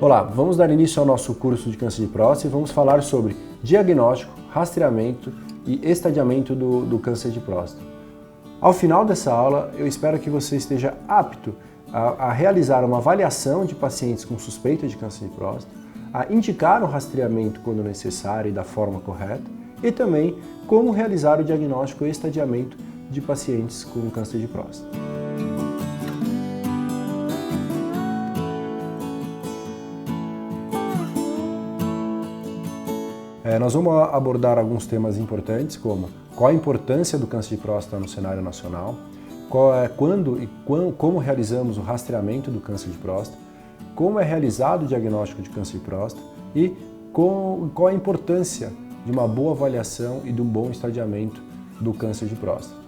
Olá, vamos dar início ao nosso curso de câncer de próstata e vamos falar sobre diagnóstico, rastreamento e estadiamento do câncer de próstata. Ao final dessa aula, eu espero que você esteja apto a realizar uma avaliação de pacientes com suspeita de câncer de próstata, a indicar o rastreamento quando necessário e da forma correta, e também como realizar o diagnóstico e estadiamento de pacientes com câncer de próstata. Nós vamos abordar alguns temas importantes, como qual a importância do câncer de próstata no cenário nacional, quando e como realizamos o rastreamento do câncer de próstata, como é realizado o diagnóstico de câncer de próstata e qual a importância de uma boa avaliação e de um bom estadiamento do câncer de próstata.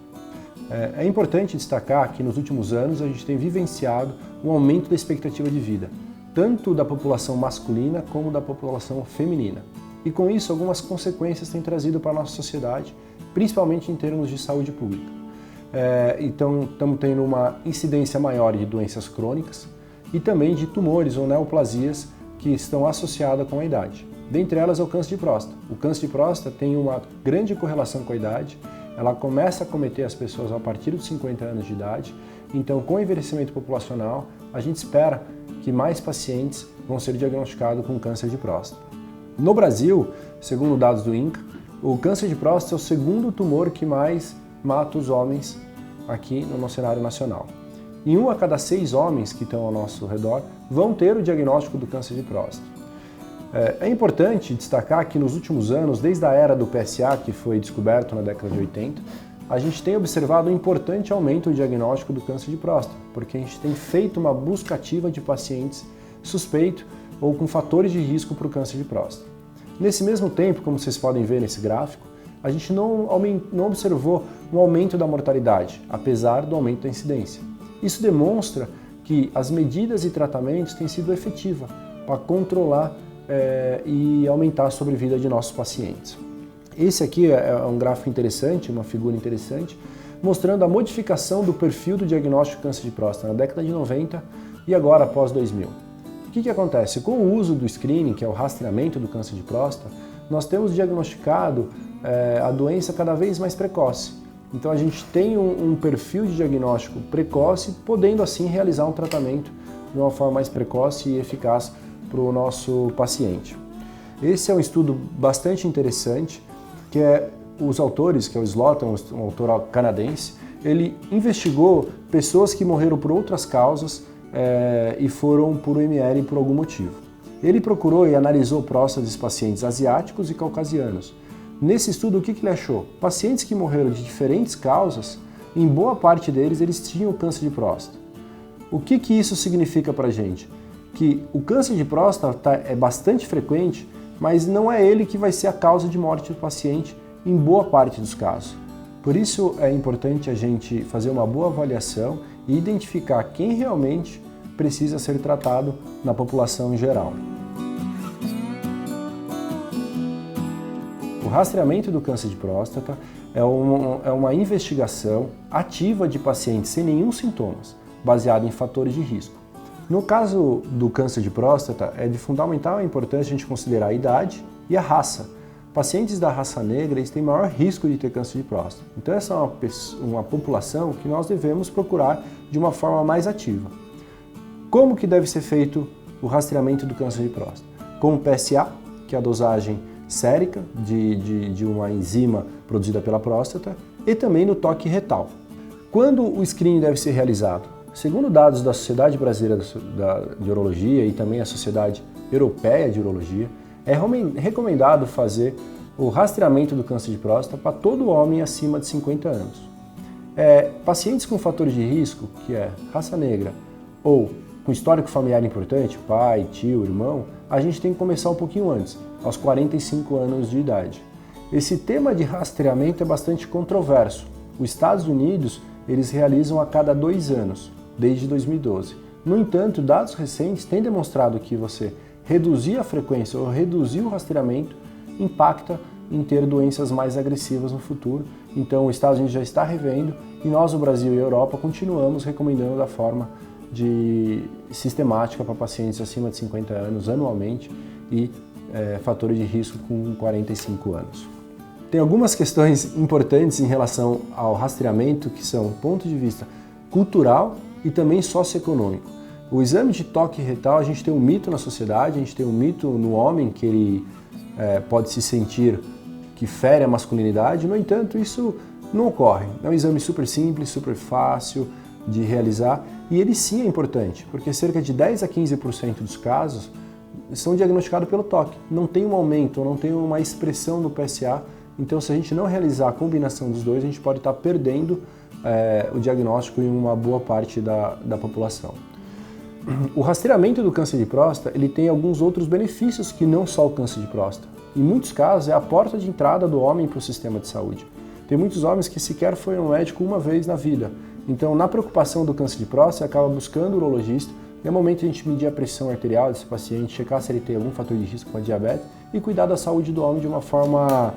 É importante destacar que nos últimos anos a gente tem vivenciado um aumento da expectativa de vida, tanto da população masculina como da população feminina. E com isso, algumas consequências têm trazido para a nossa sociedade, principalmente em termos de saúde pública. Então, estamos tendo uma incidência maior de doenças crônicas e também de tumores ou neoplasias que estão associadas com a idade. Dentre elas é o câncer de próstata. O câncer de próstata tem uma grande correlação com a idade, ela começa a acometer as pessoas a partir dos 50 anos de idade, então com o envelhecimento populacional, a gente espera que mais pacientes vão ser diagnosticados com câncer de próstata. No Brasil, segundo dados do INCA, o câncer de próstata é o segundo tumor que mais mata os homens aqui no nosso cenário nacional. E 1 a cada 6 homens que estão ao nosso redor vão ter o diagnóstico do câncer de próstata. É importante destacar que nos últimos anos, desde a era do PSA, que foi descoberto na década de 80, a gente tem observado um importante aumento do diagnóstico do câncer de próstata, porque a gente tem feito uma busca ativa de pacientes suspeitos ou com fatores de risco para o câncer de próstata. Nesse mesmo tempo, como vocês podem ver nesse gráfico, a gente não observou um aumento da mortalidade, apesar do aumento da incidência. Isso demonstra que as medidas e tratamentos têm sido efetivas para controlar e aumentar a sobrevida de nossos pacientes. Esse aqui é um gráfico interessante, uma figura interessante, mostrando a modificação do perfil do diagnóstico de câncer de próstata na década de 90 e agora após 2000. O que acontece? Com o uso do screening, que é o rastreamento do câncer de próstata, nós temos diagnosticado a doença cada vez mais precoce. Então a gente tem um perfil de diagnóstico precoce, podendo assim realizar um tratamento de uma forma mais precoce e eficaz para o nosso paciente. Esse é um estudo bastante interessante, que os autores, que é o Slotin, um autor canadense, ele investigou pessoas que morreram por outras causas e foram por UML por algum motivo. Ele procurou e analisou próstatas de pacientes asiáticos e caucasianos. Nesse estudo, o que ele achou? Pacientes que morreram de diferentes causas, em boa parte deles, eles tinham câncer de próstata. O que isso significa para a gente? Que o câncer de próstata é bastante frequente, mas não é ele que vai ser a causa de morte do paciente em boa parte dos casos. Por isso é importante a gente fazer uma boa avaliação e identificar quem realmente precisa ser tratado na população em geral. O rastreamento do câncer de próstata é uma investigação ativa de pacientes sem nenhum sintomas, baseada em fatores de risco. No caso do câncer de próstata, é de fundamental importância a gente considerar a idade e a raça. Pacientes da raça negra eles têm maior risco de ter câncer de próstata. Então essa é uma população que nós devemos procurar de uma forma mais ativa. Como que deve ser feito o rastreamento do câncer de próstata? Com o PSA, que é a dosagem sérica de uma enzima produzida pela próstata, e também no toque retal. Quando o screening deve ser realizado? Segundo dados da Sociedade Brasileira de Urologia e também a Sociedade Europeia de Urologia, é recomendado fazer o rastreamento do câncer de próstata para todo homem acima de 50 anos. Pacientes com fatores de risco, que é raça negra, ou com histórico familiar importante, pai, tio, irmão, a gente tem que começar um pouquinho antes, aos 45 anos de idade. Esse tema de rastreamento é bastante controverso. Os Estados Unidos, eles realizam a cada 2 anos, desde 2012. No entanto, dados recentes têm demonstrado que você reduzir a frequência ou reduzir o rastreamento impacta em ter doenças mais agressivas no futuro. Então, os Estados Unidos já está revendo e nós, o Brasil e a Europa, continuamos recomendando da forma sistemática para pacientes acima de 50 anos anualmente e fatores de risco com 45 anos. Tem algumas questões importantes em relação ao rastreamento que são ponto de vista cultural e também socioeconômico. O exame de toque retal, a gente tem um mito na sociedade, a gente tem um mito no homem que ele pode se sentir que fere a masculinidade, no entanto isso não ocorre. É um exame super simples, super fácil de realizar e ele sim é importante, porque cerca de 10 a 15% dos casos são diagnosticados pelo toque. Não tem um aumento, não tem uma expressão no PSA, então se a gente não realizar a combinação dos dois, a gente pode estar perdendo o diagnóstico em uma boa parte da população. O rastreamento do câncer de próstata ele tem alguns outros benefícios que não só o câncer de próstata. Em muitos casos é a porta de entrada do homem para o sistema de saúde. Tem muitos homens que sequer foram ao médico uma vez na vida. Então, na preocupação do câncer de próstata, acaba buscando o urologista. É o momento de a gente medir a pressão arterial desse paciente, checar se ele tem algum fator de risco com a diabetes e cuidar da saúde do homem de uma forma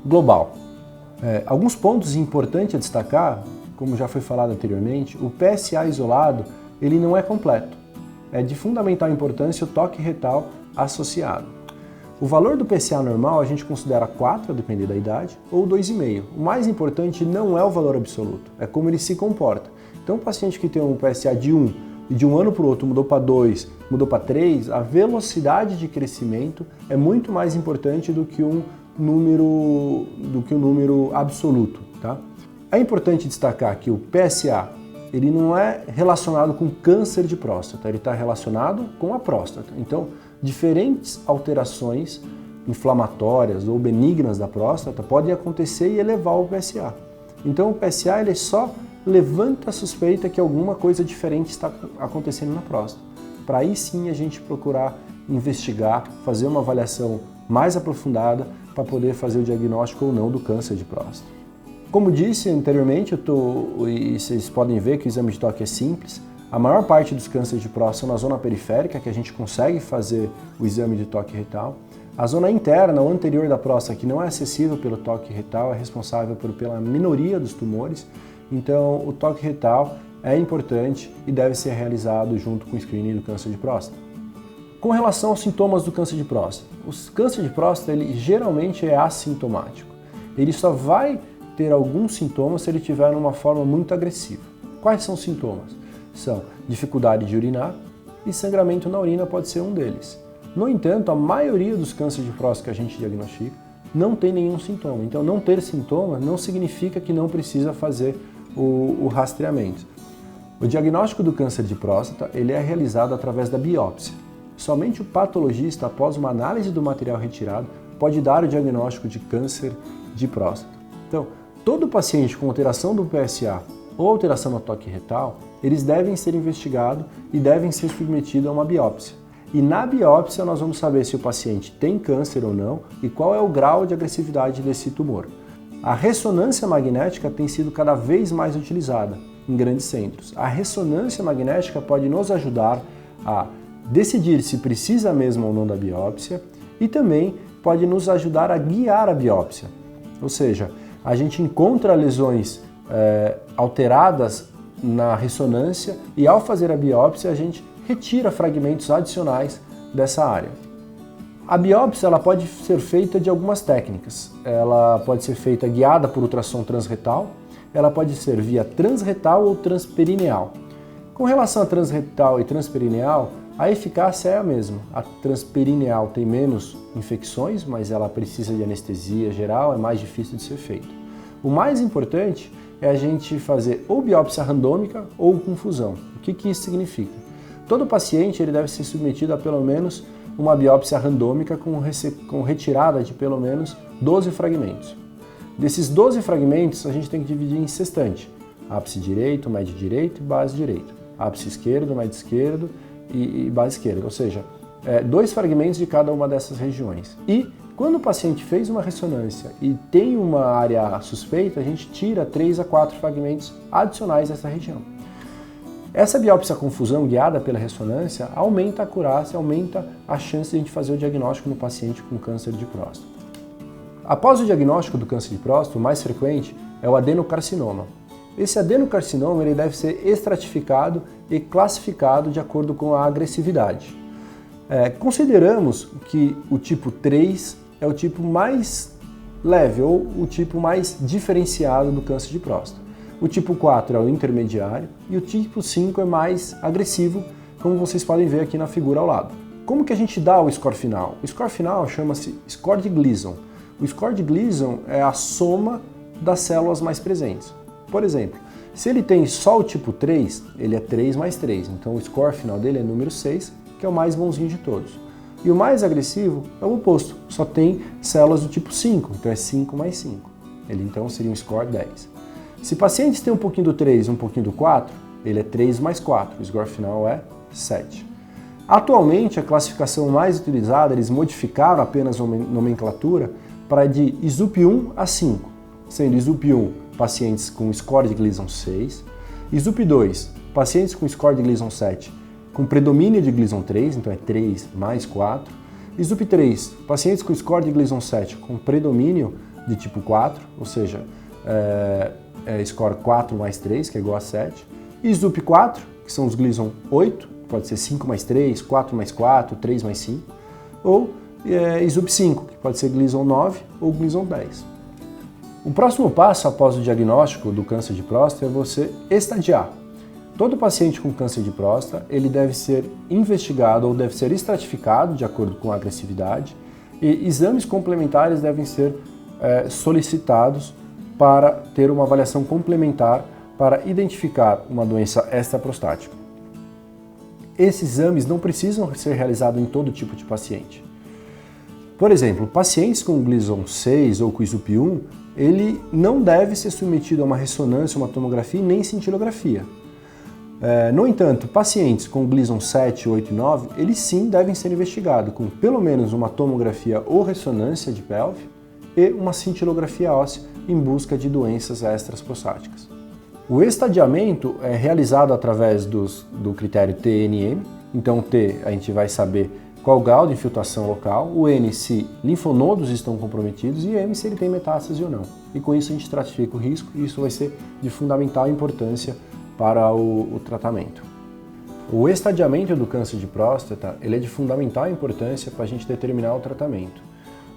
global. Alguns pontos importantes a destacar, como já foi falado anteriormente, o PSA isolado ele não é completo. É de fundamental importância o toque retal associado. O valor do PSA normal a gente considera 4, a depender da idade, ou 2,5. O mais importante não é o valor absoluto, é como ele se comporta. Então, o paciente que tem um PSA de 1 e de um ano para o outro mudou para 2, mudou para 3, a velocidade de crescimento é muito mais importante do que um número absoluto. Tá? É importante destacar que o PSA ele não é relacionado com câncer de próstata, ele está relacionado com a próstata. Então, diferentes alterações inflamatórias ou benignas da próstata podem acontecer e elevar o PSA. Então, o PSA ele só levanta a suspeita que alguma coisa diferente está acontecendo na próstata. Para aí sim a gente procurar investigar, fazer uma avaliação mais aprofundada para poder fazer o diagnóstico ou não do câncer de próstata. Como disse anteriormente, e vocês podem ver que o exame de toque é simples, a maior parte dos cânceres de próstata são na zona periférica, que a gente consegue fazer o exame de toque retal. A zona interna ou anterior da próstata, que não é acessível pelo toque retal, é responsável pela minoria dos tumores. Então, o toque retal é importante e deve ser realizado junto com o screening do câncer de próstata. Com relação aos sintomas do câncer de próstata, o câncer de próstata ele geralmente é assintomático. Ele só vai ter alguns sintomas se ele tiver numa forma muito agressiva. Quais são os sintomas? São dificuldade de urinar e sangramento na urina pode ser um deles. No entanto, a maioria dos cânceres de próstata que a gente diagnostica não tem nenhum sintoma. Então, não ter sintoma não significa que não precisa fazer o rastreamento. O diagnóstico do câncer de próstata ele é realizado através da biópsia. Somente o patologista, após uma análise do material retirado, pode dar o diagnóstico de câncer de próstata. Então, todo paciente com alteração do PSA ou alteração no toque retal, eles devem ser investigados e devem ser submetidos a uma biópsia. E na biópsia nós vamos saber se o paciente tem câncer ou não e qual é o grau de agressividade desse tumor. A ressonância magnética tem sido cada vez mais utilizada em grandes centros. A ressonância magnética pode nos ajudar a decidir se precisa mesmo ou não da biópsia e também pode nos ajudar a guiar a biópsia. Ou seja, a gente encontra lesões alteradas na ressonância e ao fazer a biópsia a gente retira fragmentos adicionais dessa área. A biópsia ela pode ser feita de algumas técnicas. Ela pode ser feita guiada por ultrassom transretal, ela pode ser via transretal ou transperineal. Com relação a transretal e transperineal, a eficácia é a mesma. A transperineal tem menos infecções, mas ela precisa de anestesia geral, é mais difícil de ser feita. O mais importante é a gente fazer ou biópsia randômica ou com fusão. O que isso significa? Todo paciente ele deve ser submetido a pelo menos uma biópsia randômica com retirada de pelo menos 12 fragmentos. Desses 12 fragmentos, a gente tem que dividir em sextante. Ápice direito, médio direito e base direito. Ápice esquerdo, médio esquerdo e base esquerda. Ou seja, 2 fragmentos de cada uma dessas regiões. E quando o paciente fez uma ressonância e tem uma área suspeita, a gente tira 3 a 4 fragmentos adicionais dessa região. Essa biópsia com fusão guiada pela ressonância aumenta a acurácia, aumenta a chance de a gente fazer o diagnóstico no paciente com câncer de próstata. Após o diagnóstico do câncer de próstata, o mais frequente é o adenocarcinoma. Esse adenocarcinoma ele deve ser estratificado e classificado de acordo com a agressividade. Consideramos que o tipo 3 é o tipo mais leve ou o tipo mais diferenciado do câncer de próstata. O tipo 4 é o intermediário e o tipo 5 é mais agressivo, como vocês podem ver aqui na figura ao lado. Como que a gente dá o score final? O score final chama-se score de Gleason. O score de Gleason é a soma das células mais presentes. Por exemplo, se ele tem só o tipo 3, ele é 3 mais 3, então o score final dele é número 6, que é o mais bonzinho de todos. E o mais agressivo é o oposto, só tem células do tipo 5, então é 5 mais 5. Ele então seria um score 10. Se pacientes têm um pouquinho do 3 e um pouquinho do 4, ele é 3 mais 4, o score final é 7. Atualmente, a classificação mais utilizada, eles modificaram apenas a nomenclatura para de ISUP1 a 5, sendo ISUP1 pacientes com score de Gleason 6, ISUP2 pacientes com score de Gleason 7 com predomínio de Gleason 3, então é 3 mais 4, ISUP3 pacientes com score de Gleason 7 com predomínio de tipo 4, ou seja, score 4 mais 3, que é igual a 7, ISUP4, que são os Gleason 8, pode ser 5 mais 3, 4 mais 4, 3 mais 5, ou ISUP5, que pode ser Gleason 9 ou Gleason 10. O próximo passo após o diagnóstico do câncer de próstata é você estadiar. Todo paciente com câncer de próstata, ele deve ser investigado ou deve ser estratificado de acordo com a agressividade e exames complementares devem ser solicitados para ter uma avaliação complementar para identificar uma doença extraprostática. Esses exames não precisam ser realizados em todo tipo de paciente. Por exemplo, pacientes com Gleason 6 ou com ISUP1, ele não deve ser submetido a uma ressonância, uma tomografia e nem cintilografia. No entanto, pacientes com Gleason 7, 8 e 9, eles sim devem ser investigados com pelo menos uma tomografia ou ressonância de pelve e uma cintilografia óssea em busca de doenças extraprostáticas. O estadiamento é realizado através do critério TNM, então T a gente vai saber qual o grau de infiltração local, o N se linfonodos estão comprometidos e M se ele tem metástase ou não. E com isso a gente estratifica o risco e isso vai ser de fundamental importância para o tratamento. O estadiamento do câncer de próstata ele é de fundamental importância para a gente determinar o tratamento.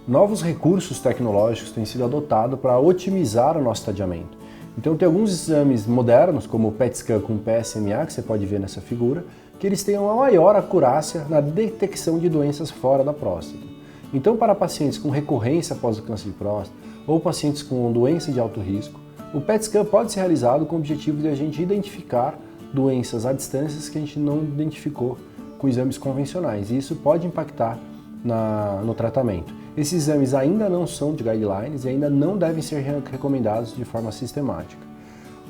Novos recursos tecnológicos têm sido adotados para otimizar o nosso estadiamento. Então tem alguns exames modernos, como o PET scan com PSMA, que você pode ver nessa figura, que eles têm uma maior acurácia na detecção de doenças fora da próstata. Então para pacientes com recorrência após o câncer de próstata ou pacientes com doença de alto risco, o PET scan pode ser realizado com o objetivo de a gente identificar doenças à distância que a gente não identificou com exames convencionais, e isso pode impactar no tratamento. Esses exames ainda não são de guidelines e ainda não devem ser recomendados de forma sistemática.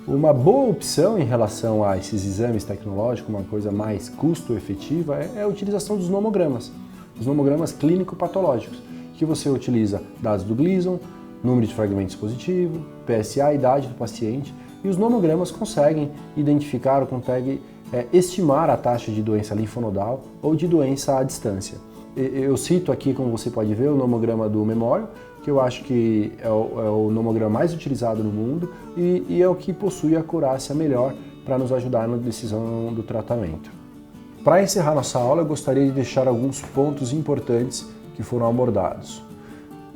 Uma boa opção em relação a esses exames tecnológicos, uma coisa mais custo-efetiva, é a utilização dos nomogramas. Os nomogramas clínico-patológicos, que você utiliza dados do Gleason, número de fragmentos positivo, PSA, idade do paciente, e os nomogramas conseguem identificar ou conseguem estimar a taxa de doença linfonodal ou de doença à distância. Eu cito aqui, como você pode ver, o nomograma do Memorial, que eu acho que é o nomograma mais utilizado no mundo e é o que possui a acurácia melhor para nos ajudar na decisão do tratamento. Para encerrar nossa aula, eu gostaria de deixar alguns pontos importantes que foram abordados.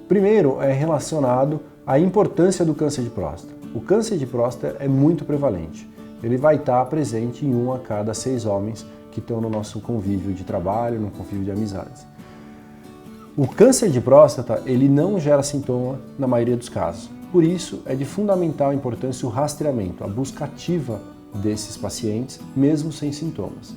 Primeiro é relacionado à importância do câncer de próstata. O câncer de próstata é muito prevalente. Ele vai estar presente em 1 a cada 6 homens que estão no nosso convívio de trabalho, no convívio de amizades. O câncer de próstata, ele não gera sintoma na maioria dos casos. Por isso, é de fundamental importância o rastreamento, a busca ativa desses pacientes, mesmo sem sintomas.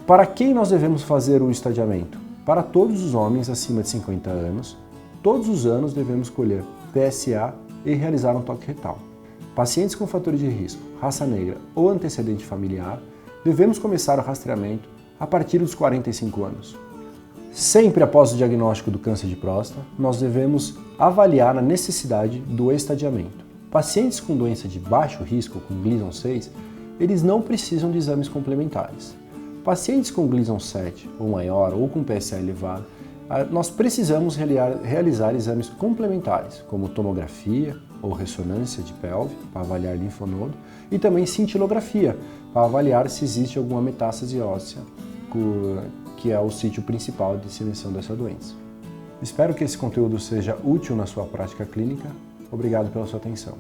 Para quem nós devemos fazer o estadiamento? Para todos os homens acima de 50 anos, todos os anos devemos colher PSA e realizar um toque retal. Pacientes com fatores de risco, raça negra ou antecedente familiar, devemos começar o rastreamento a partir dos 45 anos. Sempre após o diagnóstico do câncer de próstata, nós devemos avaliar a necessidade do estadiamento. Pacientes com doença de baixo risco, com Gleason 6, eles não precisam de exames complementares. Pacientes com Gleason 7 ou maior ou com PSA elevado, nós precisamos realizar exames complementares, como tomografia ou ressonância de pelve, para avaliar linfonodo, e também cintilografia, para avaliar se existe alguma metástase óssea, que é o sítio principal de disseminação dessa doença. Espero que esse conteúdo seja útil na sua prática clínica. Obrigado pela sua atenção.